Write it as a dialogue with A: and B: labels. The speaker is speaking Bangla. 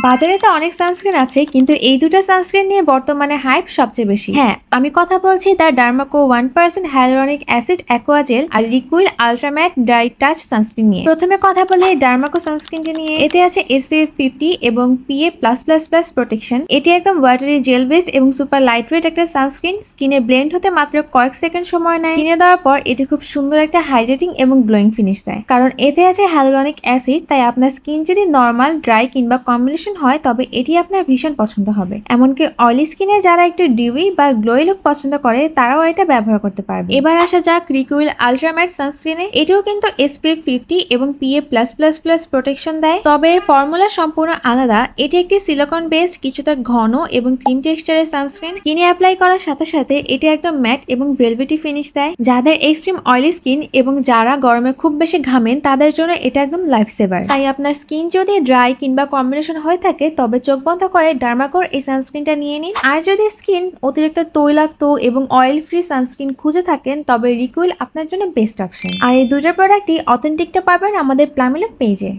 A: বাজারে তো অনেক সানস্ক্রিন আছে, কিন্তু এই দুটো সানস্ক্রিন নিয়ে বর্তমানে হাইপ সবচেয়ে বেশি। হ্যাঁ, আমি কথা বলছি the Derma Co 1% hyaluronic acid aquagel আর liquid ultra matte dry touch sunscreen নিয়ে। প্রথমে কথা বলি ডার্মাকো সানস্ক্রিনটি নিয়ে। এতে আছে SPF 50 এবং PA+++ প্রোটেকশন। এটি একদম ওয়াটারি জেল বেসড এবং সুপার লাইটওয়েট একটা সানস্ক্রিন। স্কিনে ব্লেন্ড হতে মাত্র কয়েক সেকেন্ড সময় নেয়। স্কিনে দেওয়ার পর এটি খুব সুন্দর একটা হাইড্রেটিং এবং গ্লোয়িং ফিনিশ দেয়, কারণ এতে আছে হাইলোরনিক অ্যাসিড। তাই আপনার স্কিন যদি নর্মাল, ড্রাই কিংবা কম্বিনেশন হয় তবে এটি আপনার ভীষণ পছন্দ হবে। এমনকি অয়েলি স্কিনের যারা একটু ডিউই বা গ্লোই লুক পছন্দ করে তারাও এটা ব্যবহার করতে পারবে। এবার আসা যাক রিকুইল আলট্রাম্যাট সানস্ক্রিনে। এটিও কিন্তু SPF 50 এবং PA+++ প্রোটেকশন দেয়, তবে এর ফর্মুলা সম্পূর্ণ আলাদা। এটি একটি সিলিকন বেসড, কিছুটা ঘন এবং ক্রিম টেক্সচারের সানস্ক্রিন। স্কিনে অ্যাপ্লাই করার সাথে সাথে এটি একদম ম্যাট এবং ভেলভেটি ফিনিশ দেয়। যাদের এক্সট্রিম অয়েলি স্কিন এবং যারা গরমে খুব বেশি ঘামেন তাদের জন্য এটা একদম লাইফ সেভার। তাই আপনার স্কিন যদি ড্রাই কিংবা কম্বিনেশন হয়ে থাকে তবে চোখ বন্ধ করে ডার্মাকোর এই সানস্ক্রিনটা নিয়ে নিন। আর যদি স্কিন অতিরিক্ত তৈলাক্ত এবং অয়েল ফ্রি সানস্ক্রিন খুঁজে থাকেন তবে রিকুইল আপনার জন্য বেস্ট অপশন। আর এই দুটো প্রোডাক্টই অথেন্টিকটা পাবেন আমাদের প্লামিলক পেজে।